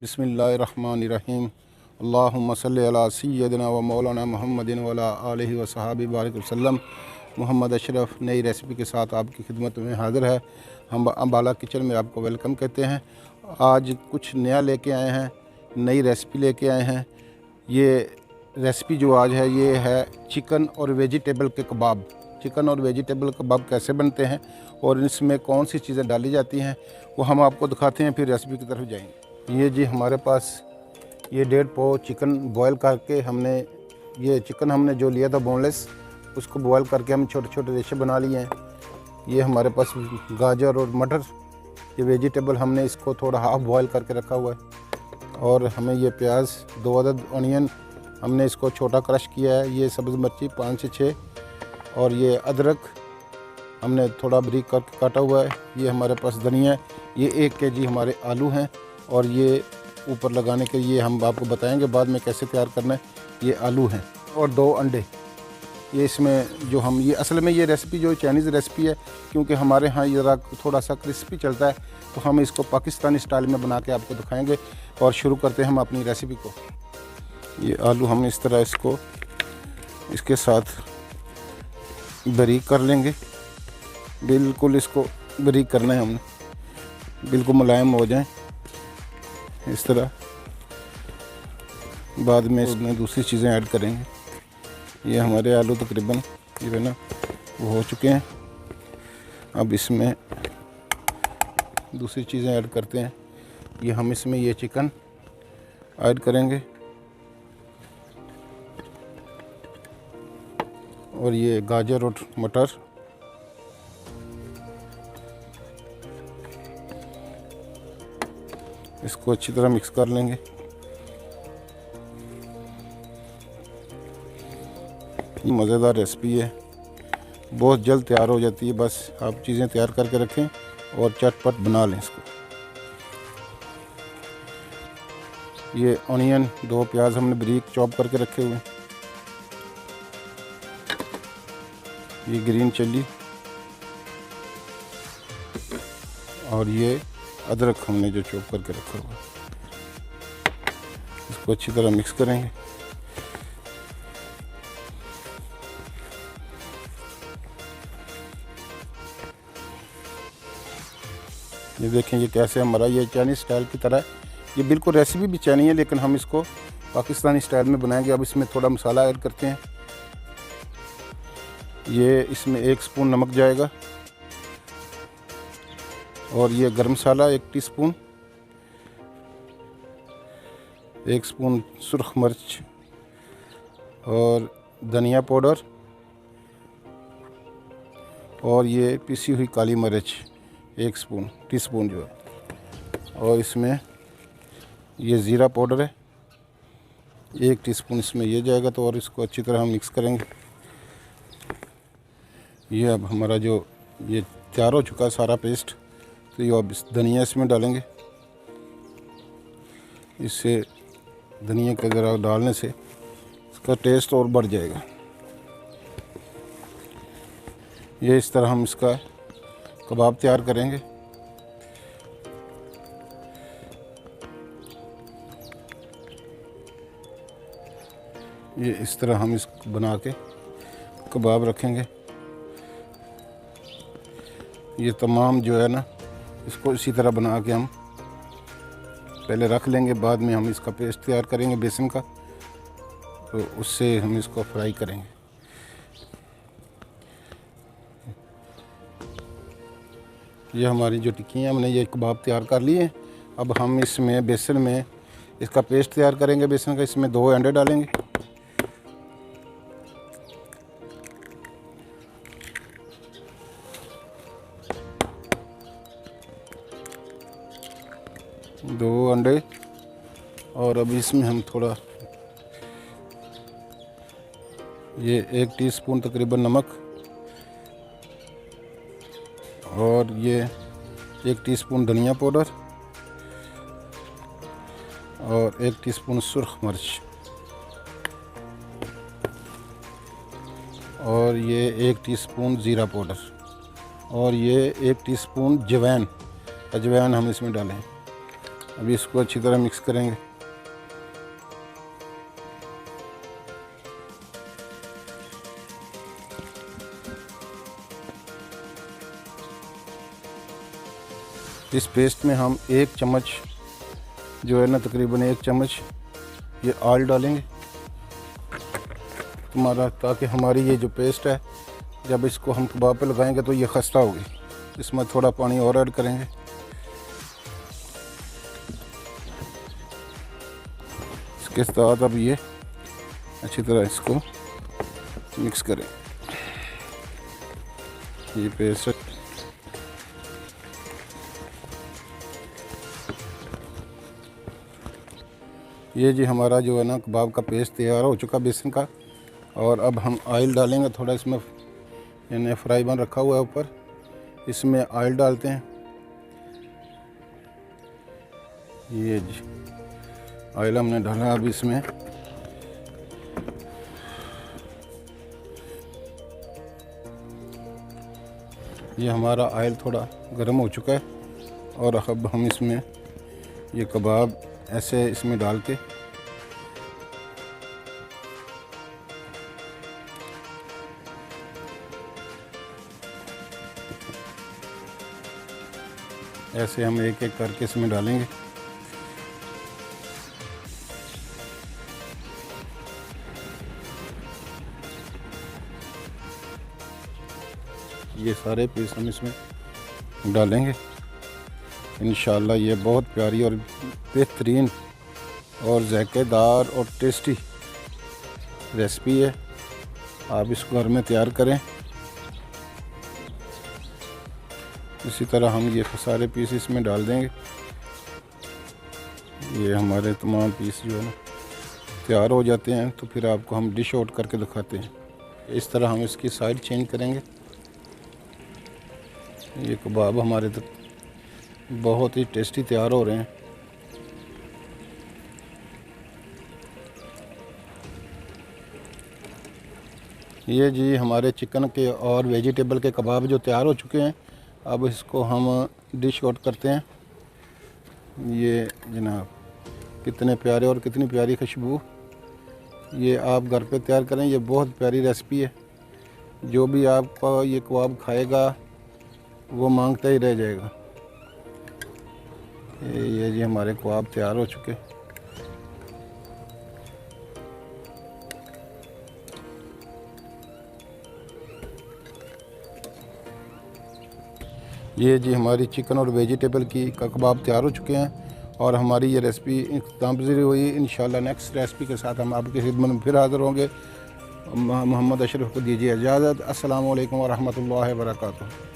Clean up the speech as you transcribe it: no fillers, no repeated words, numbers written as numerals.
बिस्मिल्लाहिर्रहमानिर्रहीम। अल्लाहुम्मा सल्लि अला सय्यदिना व मौलाना मुहम्मदिन व अला आलिहि व सहाबी बारिक वसल्लम। मोहम्मद अशरफ नई रेसिपी के साथ आपकी खिदमत में हाज़िर है। हम अम्बाला किचन में आपको वेलकम कहते हैं। आज कुछ नया लेके आए हैं, नई रेसिपी लेके आए हैं। ये रेसिपी जो आज है ये है चिकन और वेजिटेबल के कबाब। चिकन और वेजिटेबल कबाब कैसे बनते हैं और इसमें कौन सी चीज़ें डाली जाती हैं वो हम आपको दिखाते हैं, फिर रेसिपी की तरफ जाएंगे। ये जी हमारे पास ये 1.5 पाव चिकन बॉयल करके ये चिकन हमने जो लिया था बोनलेस, उसको बॉयल करके हम छोटे छोटे रेशे बना लिए हैं। ये हमारे पास गाजर और मटर, ये वेजिटेबल हमने इसको थोड़ा हाफ बॉयल करके रखा हुआ है। और हमें ये प्याज 2 अदद ऑनियन हमने इसको छोटा क्रश किया है। ये सब्ज़ मिर्ची 5 से 6 और ये अदरक हमने थोड़ा बारीक करके काटा हुआ है। ये हमारे पास धनिया, ये 1 केजी हमारे आलू हैं और ये ऊपर लगाने के लिए हम आपको बताएंगे बाद में कैसे तैयार करना है। ये आलू हैं और 2 अंडे। ये इसमें जो हम ये असल में ये रेसिपी जो चाइनीज़ रेसिपी है, क्योंकि हमारे यहाँ ये ज़रा थोड़ा सा क्रिस्पी चलता है, तो हम इसको पाकिस्तानी स्टाइल में बना के आपको दिखाएंगे। और शुरू करते हैं हम अपनी रेसिपी को। ये आलू हम इस तरह इसको इसके साथ बारीक कर लेंगे। बिल्कुल इसको बारीक करना है हमने, बिल्कुल मुलायम हो जाए इस तरह। बाद में इसमें दूसरी चीज़ें ऐड करेंगे। ये हमारे आलू तकरीबन ये है ना वो हो चुके हैं। अब इसमें दूसरी चीज़ें ऐड करते हैं। ये हम इसमें ये चिकन ऐड करेंगे और ये गाजर और मटर, इसको अच्छी तरह मिक्स कर लेंगे। ये मज़ेदार रेसिपी है, बहुत जल्द तैयार हो जाती है। बस आप चीज़ें तैयार करके रखें और चटपट बना लें इसको। ये ऑनियन 2 प्याज हमने बारीक चॉप करके रखे हुए हैं। ये ग्रीन चिल्ली और ये अदरक हमने जो चॉप करके रखा हुआ है। इसको अच्छी तरह मिक्स करेंगे। ये देखें ये कैसे हमारा ये चाइनीज़ स्टाइल की तरह है। ये बिल्कुल रेसिपी भी चाइनीज़ है, लेकिन हम इसको पाकिस्तानी स्टाइल में बनाएंगे। अब इसमें थोड़ा मसाला ऐड करते हैं। ये इसमें 1 स्पून नमक जाएगा और ये गरम मसाला 1 टीस्पून, 1 स्पून सुर्ख मिर्च और धनिया पाउडर और ये पिसी हुई काली मिर्च 1 टीस्पून जो है। और इसमें ये ज़ीरा पाउडर है 1 टीस्पून इसमें ये जाएगा। तो और इसको अच्छी तरह हम मिक्स करेंगे। ये अब हमारा जो ये तैयार हो चुका है सारा पेस्ट, तो ये अब इस धनिया इसमें डालेंगे। इससे धनिया का ज़रा डालने से इसका टेस्ट और बढ़ जाएगा। ये इस तरह हम इसका कबाब तैयार करेंगे। ये इस तरह हम इसको बना के कबाब रखेंगे। ये तमाम जो है ना इसको इसी तरह बना के हम पहले रख लेंगे। बाद में हम इसका पेस्ट तैयार करेंगे बेसन का, तो उससे हम इसको फ्राई करेंगे। ये हमारी जो टिक्की है हमने ये कबाब तैयार कर लिए। अब हम इसमें बेसन में इसका पेस्ट तैयार करेंगे बेसन का। इसमें 2 अंडे डालेंगे। दो अंडे और अब इसमें हम थोड़ा ये 1 टीस्पून तकरीबन नमक और ये 1 टीस्पून धनिया पाउडर और 1 टीस्पून सुर्ख मिर्च और ये 1 टीस्पून ज़ीरा पाउडर और ये 1 टीस्पून अजवाइन हम इसमें डालें। अभी इसको अच्छी तरह मिक्स करेंगे। इस पेस्ट में हम 1 चम्मच जो है ना, तकरीबन 1 चम्मच ये ऑयल डालेंगे तुम्हारा, ताकि हमारी ये जो पेस्ट है जब इसको हम कबाब पे लगाएंगे तो ये खस्ता होगी। इसमें थोड़ा पानी और ऐड करेंगे। इसके साथ अब ये अच्छी तरह इसको मिक्स करें। ये पेस्ट ये जी हमारा जो है ना कबाब का पेस्ट तैयार हो चुका बेसन का। और अब हम ऑयल डालेंगे थोड़ा इसमें, यानी फ्राई पैन रखा हुआ है ऊपर, इसमें ऑयल डालते हैं। ये जी ऑयल हमने डाला। अब इसमें ये हमारा ऑयल थोड़ा गर्म हो चुका है और अब हम इसमें ये कबाब ऐसे इसमें डाल के ऐसे हम एक एक करके इसमें डालेंगे। ये सारे पीस हम इसमें डालेंगे। इंशाल्लाह ये बहुत प्यारी और बेहतरीन और ज़ायकेदार और टेस्टी रेसिपी है। आप इसको घर में तैयार करें। इसी तरह हम ये सारे पीस इसमें डाल देंगे। ये हमारे तमाम पीस जो है ना तैयार हो जाते हैं, तो फिर आपको हम डिश आउट करके दिखाते हैं। इस तरह हम इसकी साइड चेंज करेंगे। ये कबाब हमारे तक बहुत ही टेस्टी तैयार हो रहे हैं। ये जी हमारे चिकन के और वेजिटेबल के कबाब जो तैयार हो चुके हैं। अब इसको हम डिश आउट करते हैं। ये जनाब कितने प्यारे और कितनी प्यारी खुशबू। ये आप घर पे तैयार करें, ये बहुत प्यारी रेसिपी है। जो भी आपका ये कबाब खाएगा वो मांगता ही रह जाएगा। ये जी हमारे कबाब तैयार हो चुके। ये जी हमारी चिकन और वेजिटेबल की कबाब तैयार हो चुके हैं और हमारी ये रेसिपी इख्तिताम पज़ीर हुई। इंशाल्लाह नेक्स्ट रेसिपी के साथ हम आपकी खिदमत में फिर हाज़िर होंगे। मोहम्मद अशरफ को दीजिए इजाज़त। अस्सलामु अलैकुम व रहमतुल्लाहि व बरकातुहू।